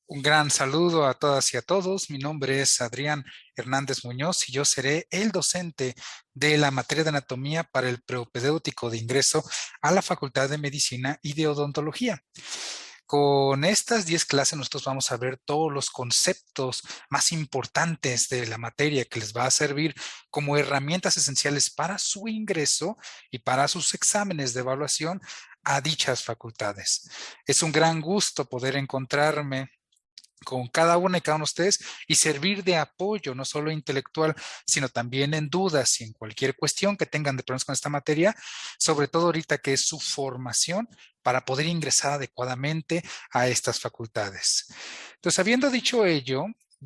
Un gran saludo a todas y a todos. Mi nombre es Adrián Hernández Muñoz y yo seré el docente de la materia de anatomía para el propedéutico de ingreso a la Facultad de Medicina y de Odontología. Con estas 10 clases nosotros vamos a ver todos los conceptos más importantes de la materia que les va a servir como herramientas esenciales para su ingreso y para sus exámenes de evaluación a dichas facultades. Es un gran gusto poder encontrarme con cada una y cada uno de ustedes y servir de apoyo, no solo intelectual, sino también en dudas y en cualquier cuestión que tengan de problemas con esta materia, sobre todo ahorita que es su formación para poder ingresar adecuadamente a estas facultades. Entonces, habiendo dicho ello,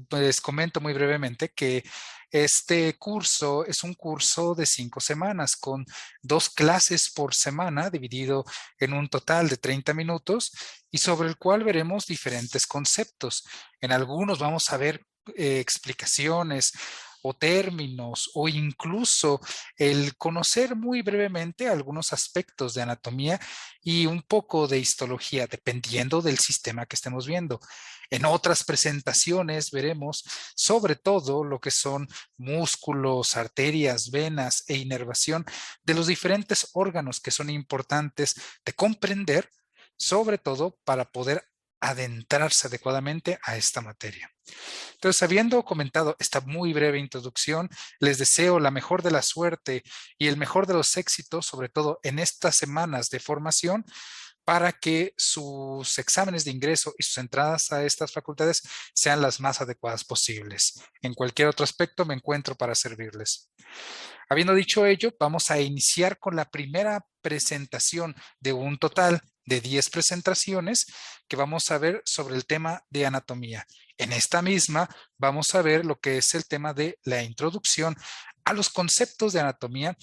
pues comento muy brevemente que este curso es un curso de 5 semanas con 2 clases por semana, dividido en un total de 30 minutos y sobre el cual veremos diferentes conceptos. En algunos vamos a ver explicaciones o términos o incluso el conocer muy brevemente algunos aspectos de anatomía y un poco de histología, dependiendo del sistema que estemos viendo. En otras presentaciones veremos sobre todo lo que son músculos, arterias, venas e inervación de los diferentes órganos que son importantes de comprender, sobre todo para poder adentrarse adecuadamente a esta materia. Entonces, habiendo comentado esta muy breve introducción, les deseo la mejor de la suerte y el mejor de los éxitos, sobre todo en estas semanas de formación, para que sus exámenes de ingreso y sus entradas a estas facultades sean las más adecuadas posibles. En cualquier otro aspecto me encuentro para servirles. Habiendo dicho ello, vamos a iniciar con la primera presentación de un total de 10 presentaciones que vamos a ver sobre el tema de anatomía. En esta misma vamos a ver lo que es el tema de la introducción a los conceptos de anatomía,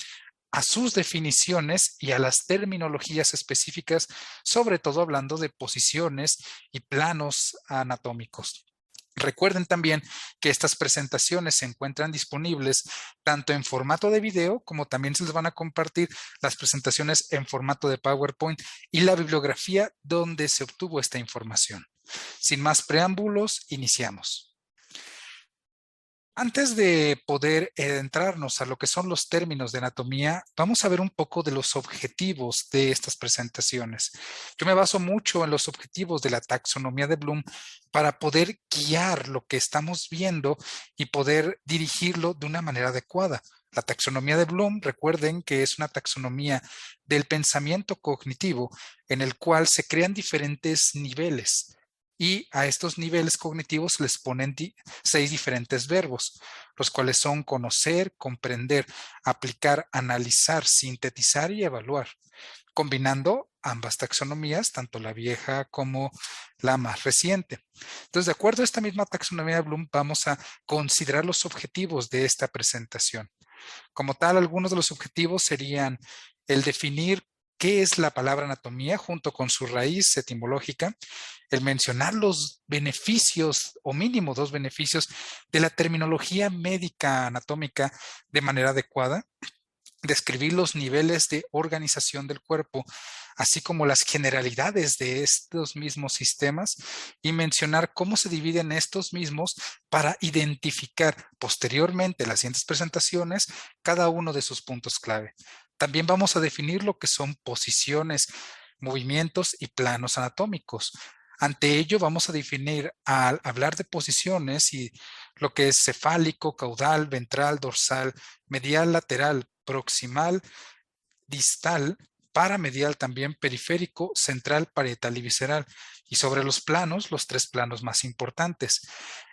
a sus definiciones y a las terminologías específicas, sobre todo hablando de posiciones y planos anatómicos. Recuerden también que estas presentaciones se encuentran disponibles tanto en formato de video como también se les van a compartir las presentaciones en formato de PowerPoint y la bibliografía donde se obtuvo esta información. Sin más preámbulos, iniciamos. Antes de poder adentrarnos a lo que son los términos de anatomía, vamos a ver un poco de los objetivos de estas presentaciones. Yo me baso mucho en los objetivos de la taxonomía de Bloom para poder guiar lo que estamos viendo y poder dirigirlo de una manera adecuada. La taxonomía de Bloom, recuerden que es una taxonomía del pensamiento cognitivo en el cual se crean diferentes niveles. Y a estos niveles cognitivos les ponen 6 diferentes verbos, los cuales son conocer, comprender, aplicar, analizar, sintetizar y evaluar, combinando ambas taxonomías, tanto la vieja como la más reciente. Entonces, de acuerdo a esta misma taxonomía de Bloom, vamos a considerar los objetivos de esta presentación. Como tal, algunos de los objetivos serían el definir qué es la palabra anatomía junto con su raíz etimológica, el mencionar los beneficios o mínimo 2 beneficios de la terminología médica anatómica de manera adecuada, describir los niveles de organización del cuerpo, así como las generalidades de estos mismos sistemas y mencionar cómo se dividen estos mismos para identificar posteriormente en las siguientes presentaciones cada uno de sus puntos clave. También vamos a definir lo que son posiciones, movimientos y planos anatómicos. Ante ello vamos a definir, al hablar de posiciones y lo que es cefálico, caudal, ventral, dorsal, medial, lateral, proximal, distal, paramedial también, periférico, central, parietal y visceral. Y sobre los planos, los 3 planos más importantes.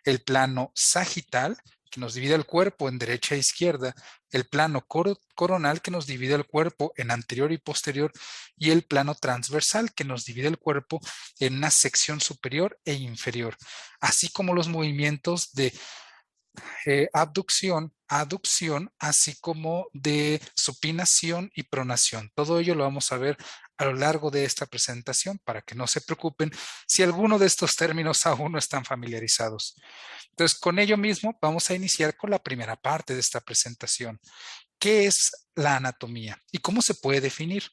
El plano sagital, que nos divide el cuerpo en derecha e izquierda, el plano coronal, que nos divide el cuerpo en anterior y posterior, y el plano transversal, que nos divide el cuerpo en una sección superior e inferior, así como los movimientos de abducción, aducción, así como de supinación y pronación. Todo ello lo vamos a ver a lo largo de esta presentación para que no se preocupen si alguno de estos términos aún no están familiarizados. Entonces, con ello mismo vamos a iniciar con la primera parte de esta presentación. ¿Qué es la anatomía y cómo se puede definir?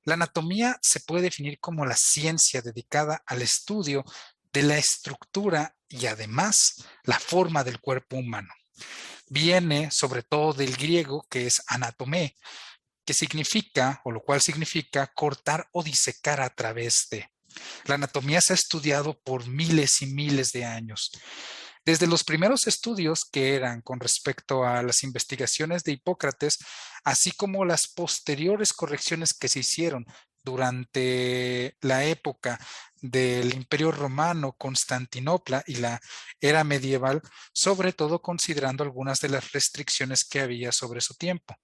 La anatomía se puede definir como la ciencia dedicada al estudio de la estructura y además la forma del cuerpo humano. Viene sobre todo del griego, que es anatomé, que significa, o lo cual significa cortar o disecar a través de. La anatomía se ha estudiado por miles y miles de años. Desde los primeros estudios que eran con respecto a las investigaciones de Hipócrates, así como las posteriores correcciones que se hicieron durante la época del Imperio Romano, Constantinopla y la era medieval, sobre todo considerando algunas de las restricciones que había sobre su tiempo.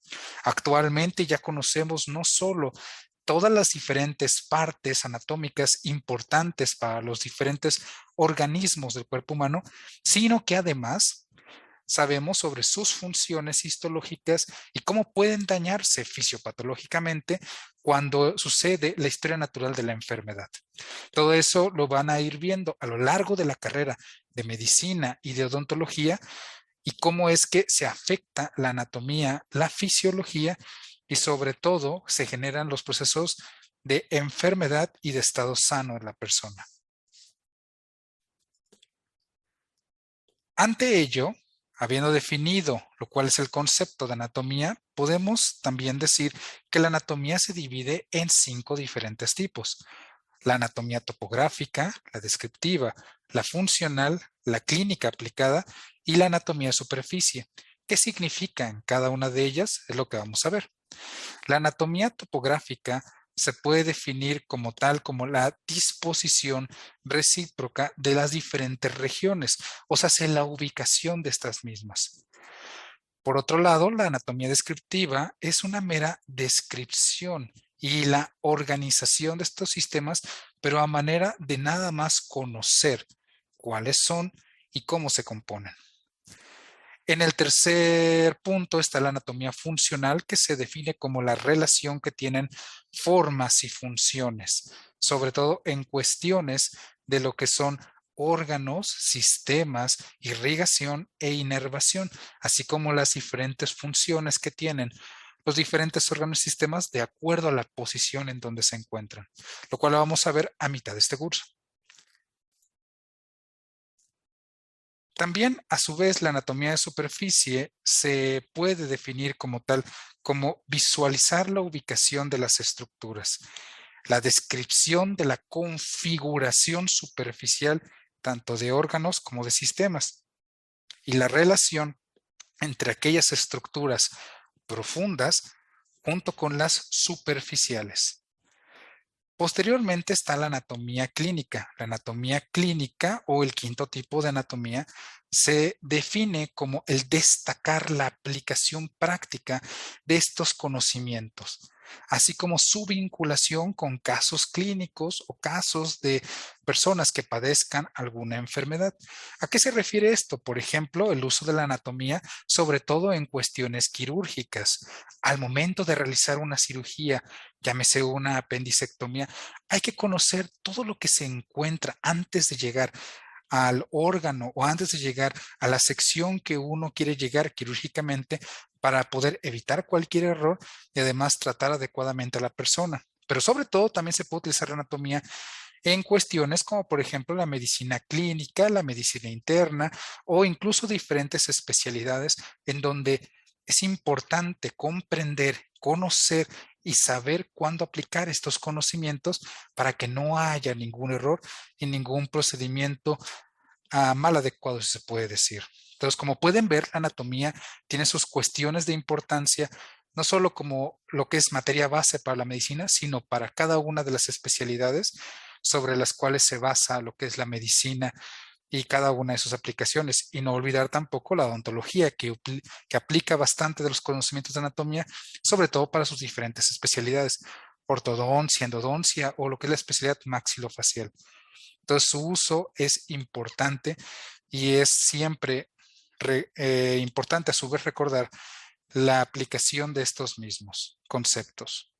Actualmente ya conocemos no solo todas las diferentes partes anatómicas importantes para los diferentes organismos del cuerpo humano, sino que además sabemos sobre sus funciones histológicas y cómo pueden dañarse fisiopatológicamente cuando sucede la historia natural de la enfermedad. Todo eso lo van a ir viendo a lo largo de la carrera de medicina y de odontología y cómo es que se afecta la anatomía, la fisiología y sobre todo se generan los procesos de enfermedad y de estado sano de la persona. Ante ello, habiendo definido lo cual es el concepto de anatomía, podemos también decir que la anatomía se divide en 5 diferentes tipos. La anatomía topográfica, la descriptiva, la funcional, la clínica aplicada y la anatomía de superficie. ¿Qué significan cada una de ellas? Es lo que vamos a ver. La anatomía topográfica se puede definir como tal como la disposición recíproca de las diferentes regiones, o sea, la ubicación de estas mismas. Por otro lado, la anatomía descriptiva es una mera descripción y la organización de estos sistemas, pero a manera de nada más conocer cuáles son y cómo se componen. En el tercer punto está la anatomía funcional, que se define como la relación que tienen formas y funciones, sobre todo en cuestiones de lo que son órganos, sistemas, irrigación e inervación, así como las diferentes funciones que tienen los diferentes órganos y sistemas de acuerdo a la posición en donde se encuentran, lo cual lo vamos a ver a mitad de este curso. También, a su vez, la anatomía de superficie se puede definir como tal, como visualizar la ubicación de las estructuras, la descripción de la configuración superficial tanto de órganos como de sistemas y la relación entre aquellas estructuras profundas junto con las superficiales. Posteriormente está la anatomía clínica. La anatomía clínica o el quinto tipo de anatomía se define como el destacar la aplicación práctica de estos conocimientos, así como su vinculación con casos clínicos o casos de personas que padezcan alguna enfermedad. ¿A qué se refiere esto? Por ejemplo, el uso de la anatomía, sobre todo en cuestiones quirúrgicas. Al momento de realizar una cirugía, llámese una apendicectomía, hay que conocer todo lo que se encuentra antes de llegar al órgano o antes de llegar a la sección que uno quiere llegar quirúrgicamente para poder evitar cualquier error y además tratar adecuadamente a la persona. Pero sobre todo también se puede utilizar la anatomía en cuestiones como por ejemplo la medicina clínica, la medicina interna o incluso diferentes especialidades en donde es importante comprender, conocer y saber cuándo aplicar estos conocimientos para que no haya ningún error y ningún procedimiento mal adecuado, si se puede decir. Entonces, como pueden ver, la anatomía tiene sus cuestiones de importancia, no solo como lo que es materia base para la medicina, sino para cada una de las especialidades sobre las cuales se basa lo que es la medicina y cada una de sus aplicaciones. Y no olvidar tampoco la odontología, que aplica bastante de los conocimientos de anatomía, sobre todo para sus diferentes especialidades, ortodoncia, endodoncia o lo que es la especialidad maxilofacial. Entonces, su uso es importante y es siempre importante a su vez recordar la aplicación de estos mismos conceptos.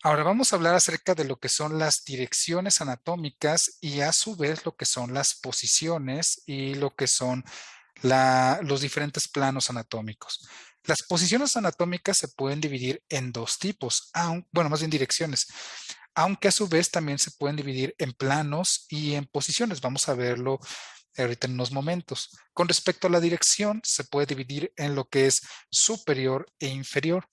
Ahora vamos a hablar acerca de lo que son las direcciones anatómicas y a su vez lo que son las posiciones y lo que son los diferentes planos anatómicos. Las posiciones anatómicas se pueden dividir en dos tipos, bueno, más bien direcciones, aunque a su vez también se pueden dividir en planos y en posiciones. Vamos a verlo ahorita en unos momentos. Con respecto a la dirección, se puede dividir en lo que es superior e inferior.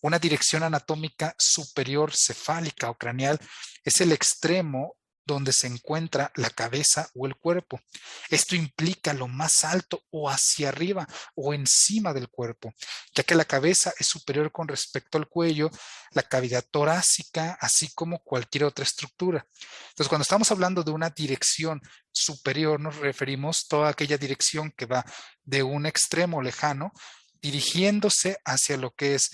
Una dirección anatómica superior cefálica o craneal es el extremo donde se encuentra la cabeza o el cuerpo. Esto implica lo más alto o hacia arriba o encima del cuerpo, ya que la cabeza es superior con respecto al cuello, la cavidad torácica, así como cualquier otra estructura. Entonces, cuando estamos hablando de una dirección superior, nos referimos a toda aquella dirección que va de un extremo lejano, dirigiéndose hacia lo que es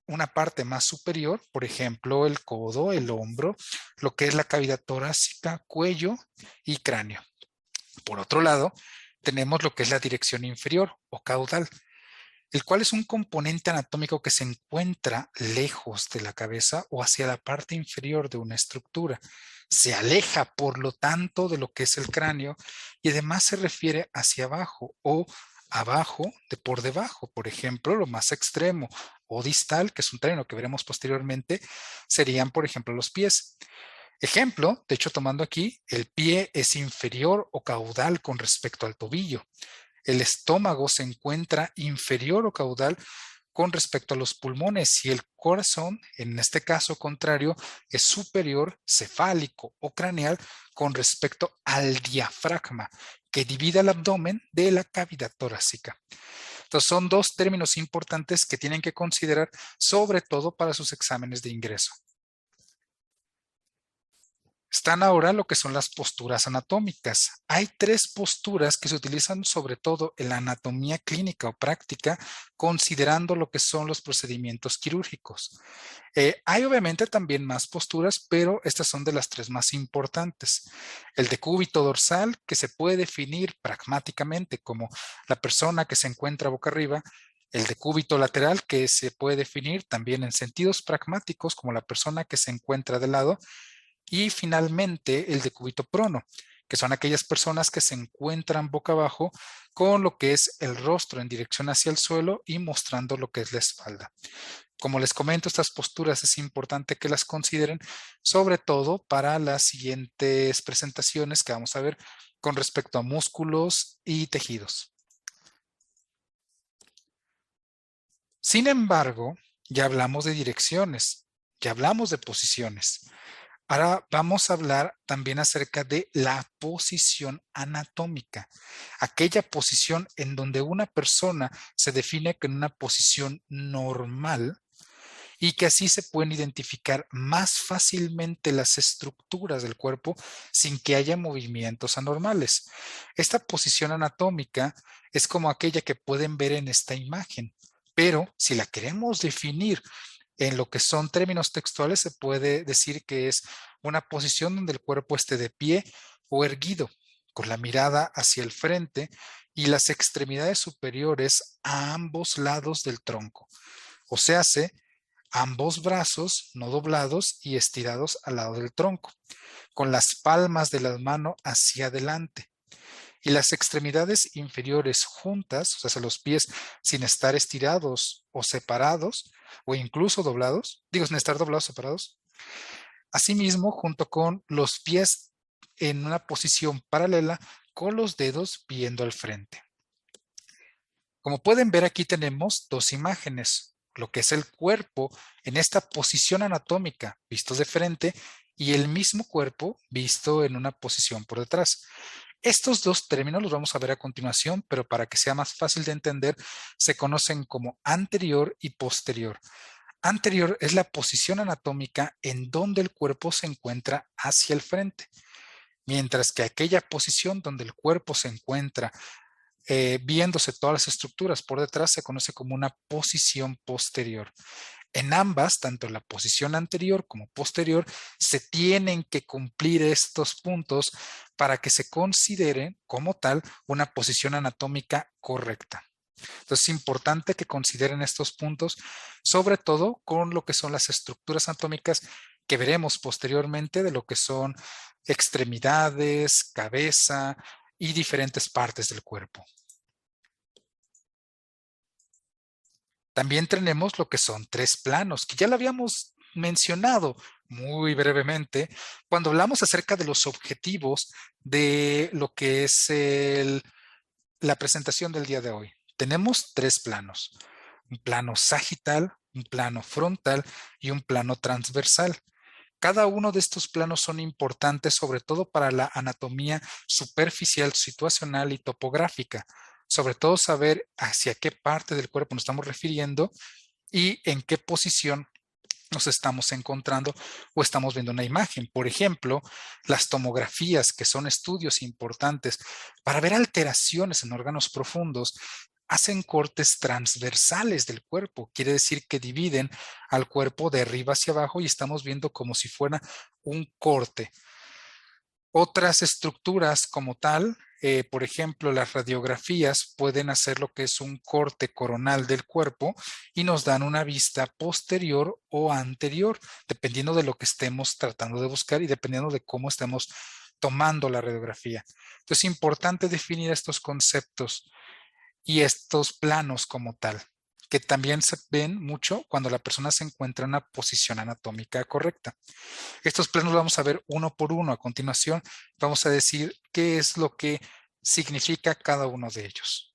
una parte más superior, por ejemplo, el codo, el hombro, lo que es la cavidad torácica, cuello y cráneo. Por otro lado, tenemos lo que es la dirección inferior o caudal, el cual es un componente anatómico que se encuentra lejos de la cabeza o hacia la parte inferior de una estructura. Se aleja, por lo tanto, de lo que es el cráneo y además se refiere hacia abajo o abajo de por debajo. Por ejemplo, lo más extremo o distal, que es un término que veremos posteriormente, serían, por ejemplo, los pies. Ejemplo, de hecho, tomando aquí, el pie es inferior o caudal con respecto al tobillo. El estómago se encuentra inferior o caudal con respecto a los pulmones y el corazón, en este caso contrario, es superior cefálico o craneal con respecto al diafragma, que divide el abdomen de la cavidad torácica. Entonces, son dos términos importantes que tienen que considerar, sobre todo para sus exámenes de ingreso. Están ahora lo que son las posturas anatómicas. Hay tres posturas que se utilizan sobre todo en la anatomía clínica o práctica, considerando lo que son los procedimientos quirúrgicos. Hay obviamente también más posturas, pero estas son de las tres más importantes. El decúbito dorsal, que se puede definir pragmáticamente como la persona que se encuentra boca arriba. El decúbito lateral, que se puede definir también en sentidos pragmáticos como la persona que se encuentra de lado. Y finalmente el decúbito prono, que son aquellas personas que se encuentran boca abajo con lo que es el rostro en dirección hacia el suelo y mostrando lo que es la espalda. Como les comento, estas posturas es importante que las consideren, sobre todo para las siguientes presentaciones que vamos a ver con respecto a músculos y tejidos. Sin embargo, ya hablamos de direcciones, ya hablamos de posiciones. Ahora vamos a hablar también acerca de la posición anatómica, aquella posición en donde una persona se define con una posición normal y que así se pueden identificar más fácilmente las estructuras del cuerpo sin que haya movimientos anormales. Esta posición anatómica es como aquella que pueden ver en esta imagen, pero si la queremos definir en lo que son términos textuales, se puede decir que es una posición donde el cuerpo esté de pie o erguido, con la mirada hacia el frente y las extremidades superiores a ambos lados del tronco. O sea, ambos brazos no doblados y estirados al lado del tronco, con las palmas de la mano hacia adelante y las extremidades inferiores juntas, o sea, los pies sin estar estirados o separados, o incluso doblados, digo, sin estar doblados o separados. Asimismo, junto con los pies en una posición paralela, con los dedos viendo al frente. Como pueden ver, aquí tenemos dos imágenes, lo que es el cuerpo en esta posición anatómica visto de frente y el mismo cuerpo visto en una posición por detrás. Estos dos términos los vamos a ver a continuación, pero para que sea más fácil de entender, se conocen como anterior y posterior. Anterior es la posición anatómica en donde el cuerpo se encuentra hacia el frente, mientras que aquella posición donde el cuerpo se encuentra viéndose todas las estructuras por detrás se conoce como una posición posterior. En ambas, tanto la posición anterior como posterior, se tienen que cumplir estos puntos para que se considere como tal una posición anatómica correcta. Entonces es importante que consideren estos puntos, sobre todo con lo que son las estructuras anatómicas que veremos posteriormente de lo que son extremidades, cabeza y diferentes partes del cuerpo. También tenemos lo que son tres planos, que ya lo habíamos mencionado muy brevemente cuando hablamos acerca de los objetivos de lo que es la presentación del día de hoy. Tenemos tres planos, un plano sagital, un plano frontal y un plano transversal. Cada uno de estos planos son importantes, sobre todo para la anatomía superficial, situacional y topográfica. Sobre todo saber hacia qué parte del cuerpo nos estamos refiriendo y en qué posición nos estamos encontrando o estamos viendo una imagen. Por ejemplo, las tomografías, que son estudios importantes para ver alteraciones en órganos profundos, hacen cortes transversales del cuerpo. Quiere decir que dividen al cuerpo de arriba hacia abajo y estamos viendo como si fuera un corte. Otras estructuras como tal, por ejemplo, las radiografías pueden hacer lo que es un corte coronal del cuerpo y nos dan una vista posterior o anterior, dependiendo de lo que estemos tratando de buscar y dependiendo de cómo estemos tomando la radiografía. Entonces es importante definir estos conceptos y estos planos como tal, que también se ven mucho cuando la persona se encuentra en una posición anatómica correcta. Estos planos los vamos a ver uno por uno. A continuación, vamos a decir qué es lo que significa cada uno de ellos.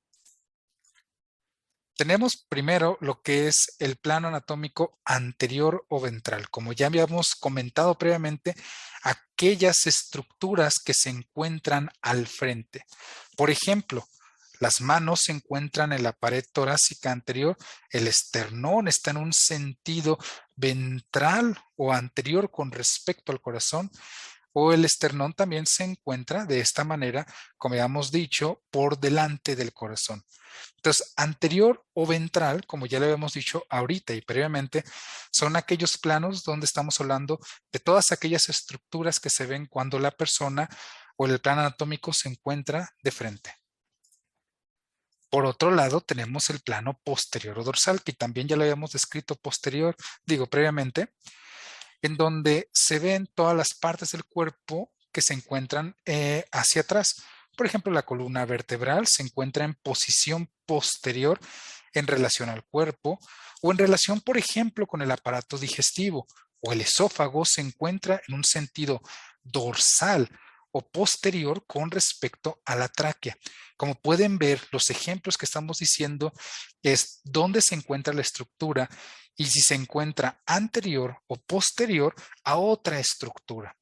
Tenemos primero lo que es el plano anatómico anterior o ventral. Como ya habíamos comentado previamente, aquellas estructuras que se encuentran al frente. Por ejemplo, las manos se encuentran en la pared torácica anterior, el esternón está en un sentido ventral o anterior con respecto al corazón, o el esternón también se encuentra de esta manera, como ya hemos dicho, por delante del corazón. Entonces, anterior o ventral, como ya le habíamos dicho ahorita y previamente, son aquellos planos donde estamos hablando de todas aquellas estructuras que se ven cuando la persona o el plano anatómico se encuentra de frente. Por otro lado, tenemos el plano posterior o dorsal, que también ya lo habíamos descrito previamente, en donde se ven todas las partes del cuerpo que se encuentran hacia atrás. Por ejemplo, la columna vertebral se encuentra en posición posterior en relación al cuerpo o en relación, por ejemplo, con el aparato digestivo, o el esófago se encuentra en un sentido dorsal o posterior con respecto a la tráquea. Como pueden ver, los ejemplos que estamos diciendo es dónde se encuentra la estructura y si se encuentra anterior o posterior a otra estructura.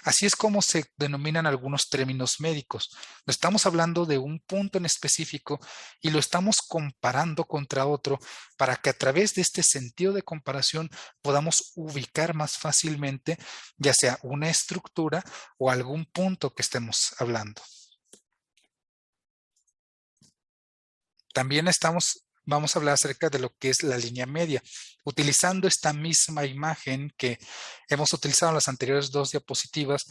Así es como se denominan algunos términos médicos. No estamos hablando de un punto en específico y lo estamos comparando contra otro para que a través de este sentido de comparación podamos ubicar más fácilmente ya sea una estructura o algún punto que estemos hablando. También vamos a hablar acerca de lo que es la línea media, utilizando esta misma imagen que hemos utilizado en las anteriores dos diapositivas.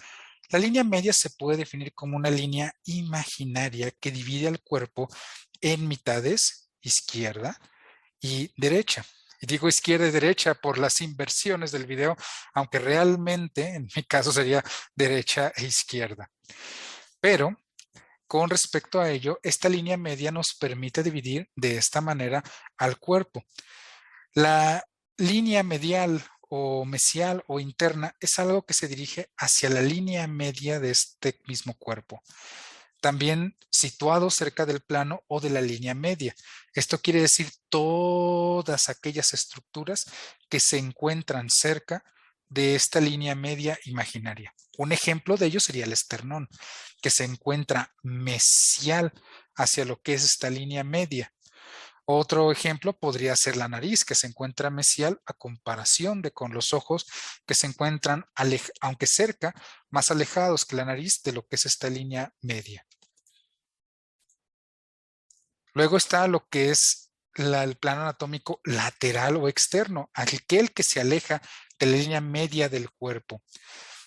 La línea media se puede definir como una línea imaginaria que divide al cuerpo en mitades, izquierda y derecha. Y digo izquierda y derecha por las inversiones del video, aunque realmente en mi caso sería derecha e izquierda. Pero con respecto a ello, esta línea media nos permite dividir de esta manera al cuerpo. La línea medial o mesial o interna es algo que se dirige hacia la línea media de este mismo cuerpo, también situado cerca del plano o de la línea media. Esto quiere decir todas aquellas estructuras que se encuentran cerca de esta línea media imaginaria. Un ejemplo de ello sería el esternón, que se encuentra mesial hacia lo que es esta línea media. Otro ejemplo podría ser la nariz, que se encuentra mesial a comparación de con los ojos, que se encuentran, aunque cerca, más alejados que la nariz de lo que es esta línea media. Luego está lo que es el plano anatómico lateral o externo, aquel que se aleja de la línea media del cuerpo.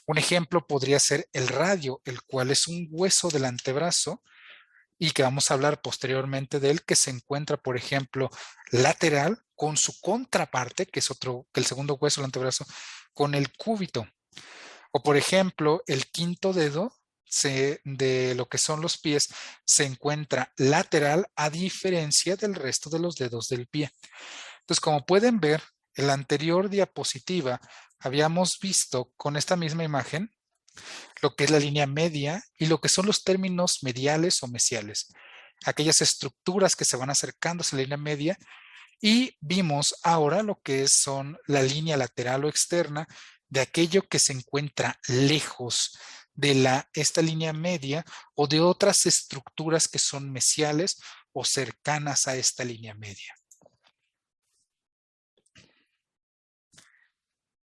Un ejemplo podría ser el radio, el cual es un hueso del antebrazo y que vamos a hablar posteriormente de él, que se encuentra, por ejemplo, lateral con su contraparte, que es que el segundo hueso del antebrazo, con el cúbito. O, por ejemplo, el quinto dedo de lo que son los pies se encuentra lateral a diferencia del resto de los dedos del pie. Entonces, como pueden ver, en la anterior diapositiva habíamos visto con esta misma imagen lo que es la línea media y lo que son los términos mediales o mesiales, aquellas estructuras que se van acercando a la línea media, y vimos ahora lo que son la línea lateral o externa de aquello que se encuentra lejos de esta línea media o de otras estructuras que son mesiales o cercanas a esta línea media.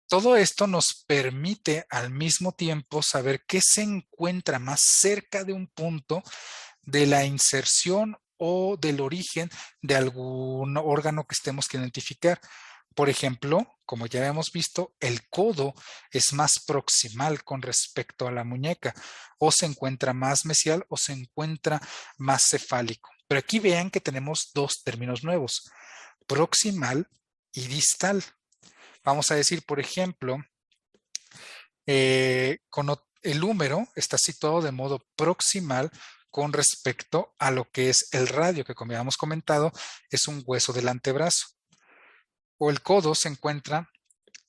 Todo esto nos permite al mismo tiempo saber qué se encuentra más cerca de un punto de la inserción o del origen de algún órgano que estemos que identificar. Por ejemplo, como ya hemos visto, el codo es más proximal con respecto a la muñeca, o se encuentra más mesial o se encuentra más cefálico. Pero aquí vean que tenemos dos términos nuevos, proximal y distal. Vamos a decir, por ejemplo, el húmero está situado de modo proximal con respecto a lo que es el radio, que como habíamos comentado, es un hueso del antebrazo. O el codo se encuentra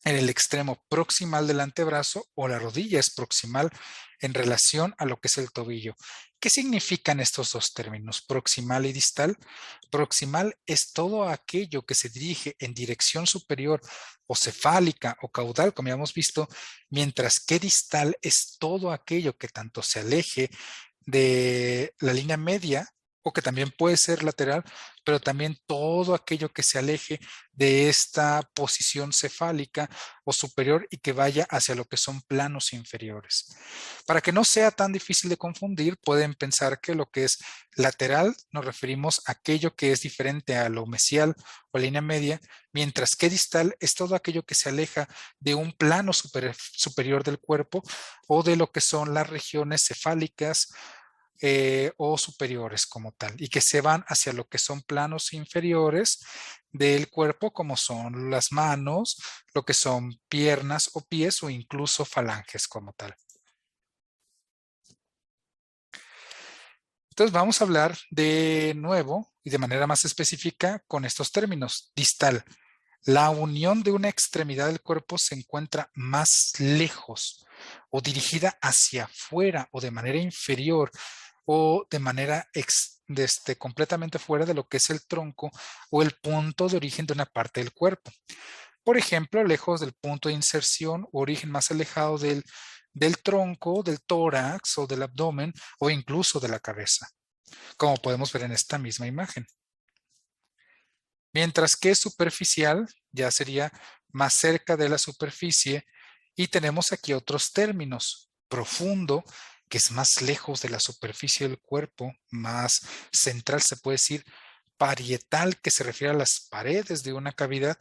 en el extremo proximal del antebrazo, o la rodilla es proximal en relación a lo que es el tobillo. ¿Qué significan estos dos términos, proximal y distal? Proximal es todo aquello que se dirige en dirección superior o cefálica o caudal, como ya hemos visto, mientras que distal es todo aquello que tanto se aleje de la línea media, o que también puede ser lateral, pero también todo aquello que se aleje de esta posición cefálica o superior y que vaya hacia lo que son planos inferiores. Para que no sea tan difícil de confundir, pueden pensar que lo que es lateral nos referimos a aquello que es diferente a lo mesial o línea media, mientras que distal es todo aquello que se aleja de un plano superior del cuerpo o de lo que son las regiones cefálicas o superiores como tal, y que se van hacia lo que son planos inferiores del cuerpo, como son las manos, lo que son piernas o pies, o incluso falanges como tal. Entonces vamos a hablar de nuevo y de manera más específica con estos términos. Distal: la unión de una extremidad del cuerpo se encuentra más lejos o dirigida hacia afuera o de manera inferior o de manera completamente fuera de lo que es el tronco o el punto de origen de una parte del cuerpo. Por ejemplo, lejos del punto de inserción o origen más alejado del tronco, del tórax o del abdomen, o incluso de la cabeza, como podemos ver en esta misma imagen. Mientras que superficial ya sería más cerca de la superficie, y tenemos aquí otros términos. Profundo, que es más lejos de la superficie del cuerpo, más central, se puede decir. Parietal, que se refiere a las paredes de una cavidad,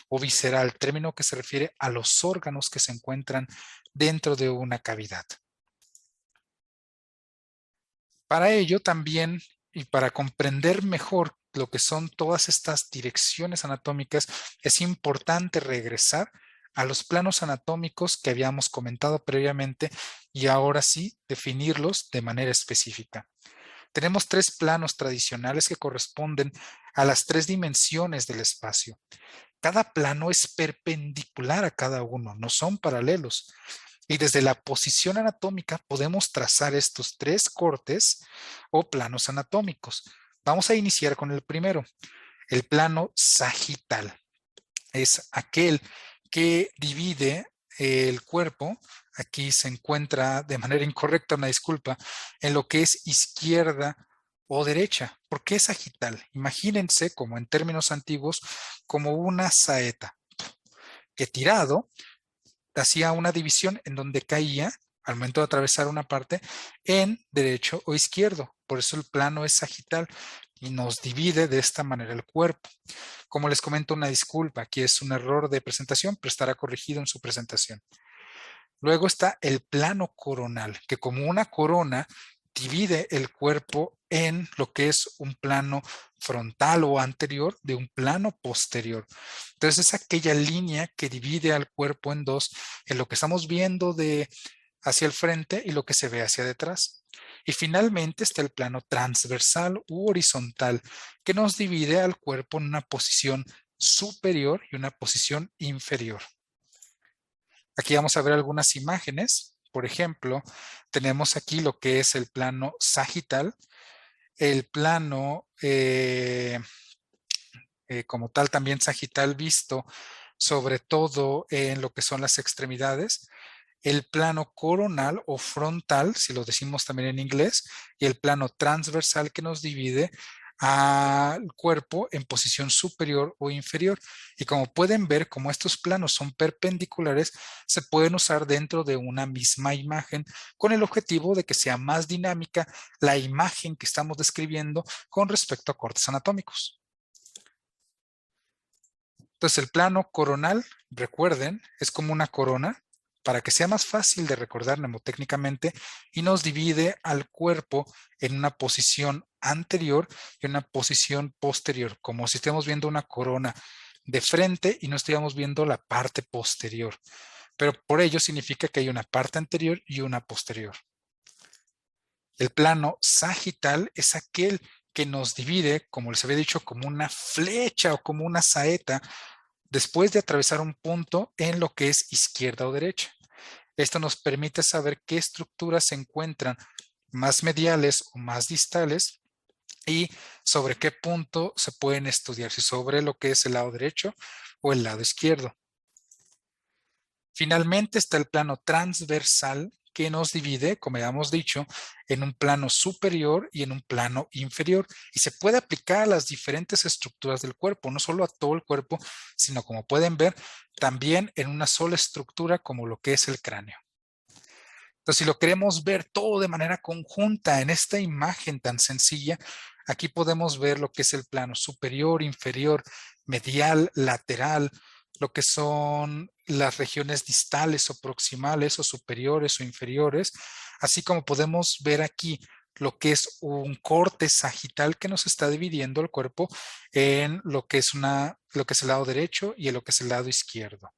o visceral, término que se refiere a los órganos que se encuentran dentro de una cavidad. Para ello también, y para comprender mejor lo que son todas estas direcciones anatómicas, es importante regresar a los planos anatómicos que habíamos comentado previamente, y ahora sí definirlos de manera específica. Tenemos tres planos tradicionales que corresponden a las tres dimensiones del espacio. Cada plano es perpendicular a cada uno, no son paralelos. Y desde la posición anatómica podemos trazar estos tres cortes o planos anatómicos. Vamos a iniciar con el primero, el plano sagital. Es aquel que divide el cuerpo. Aquí se encuentra de manera incorrecta, una disculpa, en lo que es izquierda o derecha. ¿Por qué sagital? Imagínense, como en términos antiguos, como una saeta que tirado hacía una división en donde caía, al momento de atravesar una parte, en derecho o izquierdo. Por eso el plano es sagital y nos divide de esta manera el cuerpo. Como les comento, una disculpa, aquí es un error de presentación, pero estará corregido en su presentación. Luego está el plano coronal, que como una corona divide el cuerpo en lo que es un plano frontal o anterior de un plano posterior. Entonces es aquella línea que divide al cuerpo en dos, en lo que estamos viendo de hacia el frente y lo que se ve hacia detrás. Y finalmente está el plano transversal u horizontal, que nos divide al cuerpo en una posición superior y una posición inferior. Aquí vamos a ver algunas imágenes. Por ejemplo, tenemos aquí lo que es el plano sagital, el plano como tal también sagital visto sobre todo en lo que son las extremidades, el plano coronal o frontal, si lo decimos también en inglés, y el plano transversal que nos divide al cuerpo en posición superior o inferior. Y como pueden ver, como estos planos son perpendiculares, se pueden usar dentro de una misma imagen con el objetivo de que sea más dinámica la imagen que estamos describiendo con respecto a cortes anatómicos. Entonces, el plano coronal, recuerden, es como una corona para que sea más fácil de recordar mnemotécnicamente y nos divide al cuerpo en una posición anterior y una posición posterior, como si estemos viendo una corona de frente y no estuviéramos viendo la parte posterior. Pero por ello significa que hay una parte anterior y una posterior. El plano sagital es aquel que nos divide, como les había dicho, como una flecha o como una saeta después de atravesar un punto en lo que es izquierda o derecha. Esto nos permite saber qué estructuras se encuentran más mediales o más distales y sobre qué punto se pueden estudiar, si sobre lo que es el lado derecho o el lado izquierdo. Finalmente está el plano transversal que nos divide, como ya hemos dicho, en un plano superior y en un plano inferior. Y se puede aplicar a las diferentes estructuras del cuerpo, no solo a todo el cuerpo, sino como pueden ver, también en una sola estructura como lo que es el cráneo. Entonces, si lo queremos ver todo de manera conjunta en esta imagen tan sencilla, aquí podemos ver lo que es el plano superior, inferior, medial, lateral, lo que son las regiones distales o proximales o superiores o inferiores, así como podemos ver aquí lo que es un corte sagital que nos está dividiendo el cuerpo en lo que es el lado derecho y en lo que es el lado izquierdo.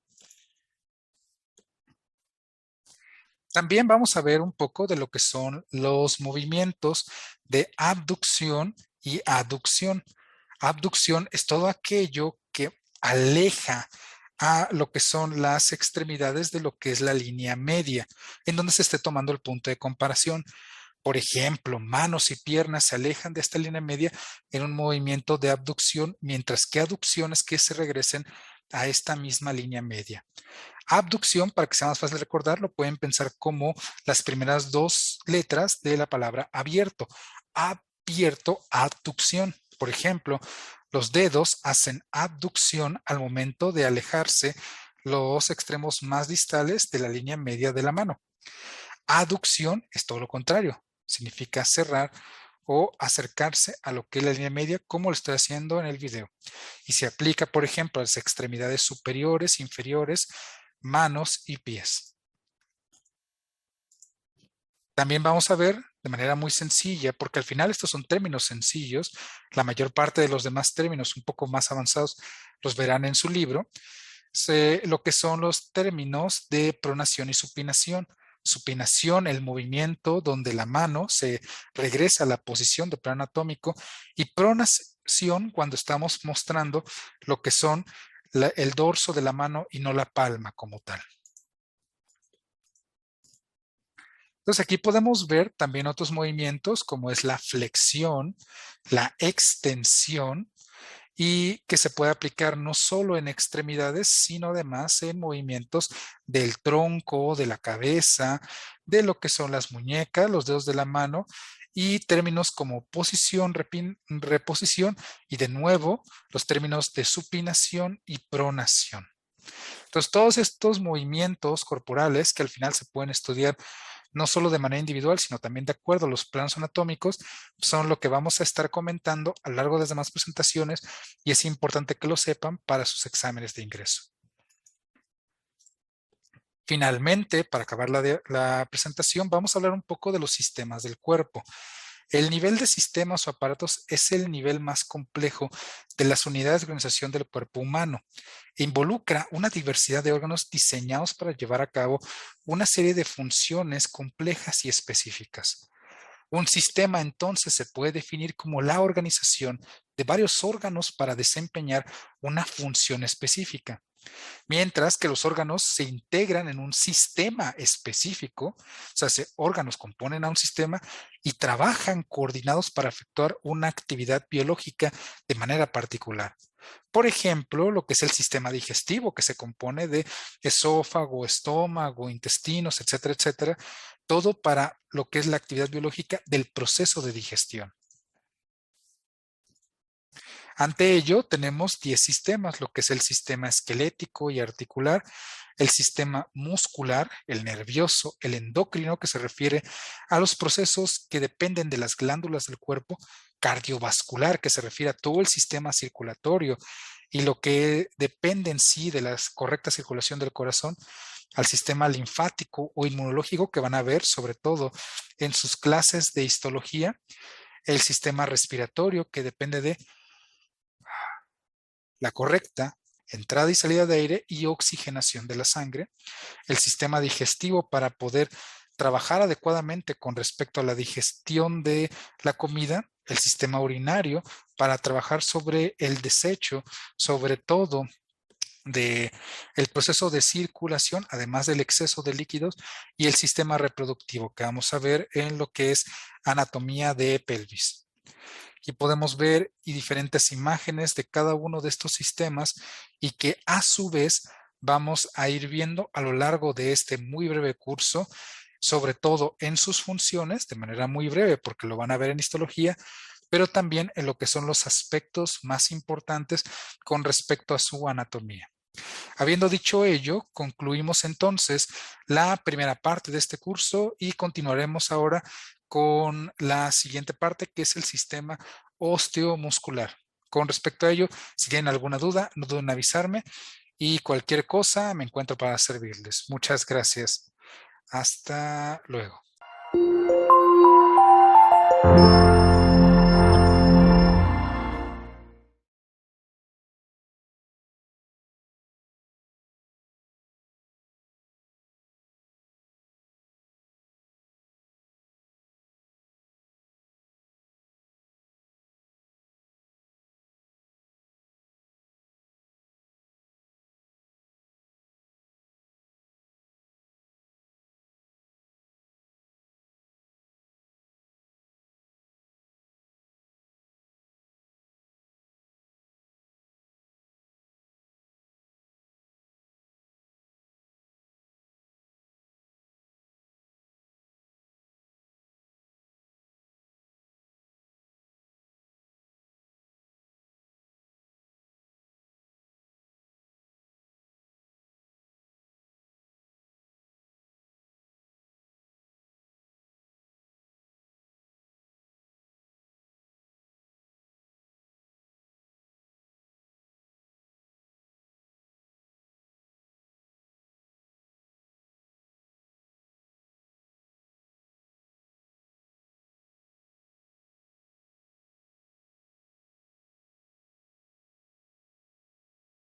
También vamos a ver un poco de lo que son los movimientos de abducción y aducción. Abducción es todo aquello que aleja a lo que son las extremidades de lo que es la línea media, en donde se esté tomando el punto de comparación. Por ejemplo, manos y piernas se alejan de esta línea media en un movimiento de abducción, mientras que aducción es que se regresen a esta misma línea media. Abducción, para que sea más fácil de recordar, lo pueden pensar como las primeras dos letras de la palabra abierto. Abierto, abducción. Por ejemplo, los dedos hacen abducción al momento de alejarse los extremos más distales de la línea media de la mano. Aducción es todo lo contrario. Significa cerrar o acercarse a lo que es la línea media, como lo estoy haciendo en el video. Y se aplica, por ejemplo, a las extremidades superiores, inferiores, manos y pies. También vamos a ver de manera muy sencilla, porque al final estos son términos sencillos, la mayor parte de los demás términos un poco más avanzados los verán en su libro, lo que son los términos de pronación y supinación. Supinación, el movimiento donde la mano se regresa a la posición de plano anatómico, y pronación cuando estamos mostrando lo que son el dorso de la mano y no la palma como tal. Entonces aquí podemos ver también otros movimientos como es la flexión, la extensión y que se puede aplicar no solo en extremidades, sino además en movimientos del tronco, de la cabeza, de lo que son las muñecas, los dedos de la mano y términos como posición, reposición y de nuevo los términos de supinación y pronación. Entonces todos estos movimientos corporales que al final se pueden estudiar no solo de manera individual, sino también de acuerdo a los planos anatómicos, son lo que vamos a estar comentando a lo largo de las demás presentaciones y es importante que lo sepan para sus exámenes de ingreso. Finalmente, para acabar la presentación, vamos a hablar un poco de los sistemas del cuerpo. El nivel de sistemas o aparatos es el nivel más complejo de las unidades de organización del cuerpo humano. Involucra una diversidad de órganos diseñados para llevar a cabo una serie de funciones complejas y específicas. Un sistema entonces se puede definir como la organización de varios órganos para desempeñar una función específica. Mientras que los órganos se integran en un sistema específico, o sea, órganos componen a un sistema y trabajan coordinados para efectuar una actividad biológica de manera particular. Por ejemplo, lo que es el sistema digestivo, que se compone de esófago, estómago, intestinos, etcétera, etcétera, todo para lo que es la actividad biológica del proceso de digestión. Ante ello, tenemos 10 sistemas, lo que es el sistema esquelético y articular, el sistema muscular, el nervioso, el endocrino, que se refiere a los procesos que dependen de las glándulas del cuerpo, cardiovascular, que se refiere a todo el sistema circulatorio y lo que depende en sí de la correcta circulación del corazón, al sistema linfático o inmunológico, que van a ver sobre todo en sus clases de histología, el sistema respiratorio, que depende de la correcta entrada y salida de aire y oxigenación de la sangre, el sistema digestivo para poder trabajar adecuadamente con respecto a la digestión de la comida, el sistema urinario para trabajar sobre el desecho, sobre todo de el proceso de circulación, además del exceso de líquidos, y el sistema reproductivo que vamos a ver en lo que es anatomía de pelvis. Aquí podemos ver diferentes imágenes de cada uno de estos sistemas y que a su vez vamos a ir viendo a lo largo de este muy breve curso, sobre todo en sus funciones, de manera muy breve porque lo van a ver en histología, pero también en lo que son los aspectos más importantes con respecto a su anatomía. Habiendo dicho ello, concluimos entonces la primera parte de este curso y continuaremos ahora con la siguiente parte, que es el sistema osteomuscular. Con respecto a ello, si tienen alguna duda, no duden en avisarme y cualquier cosa me encuentro para servirles. Muchas gracias. Hasta luego.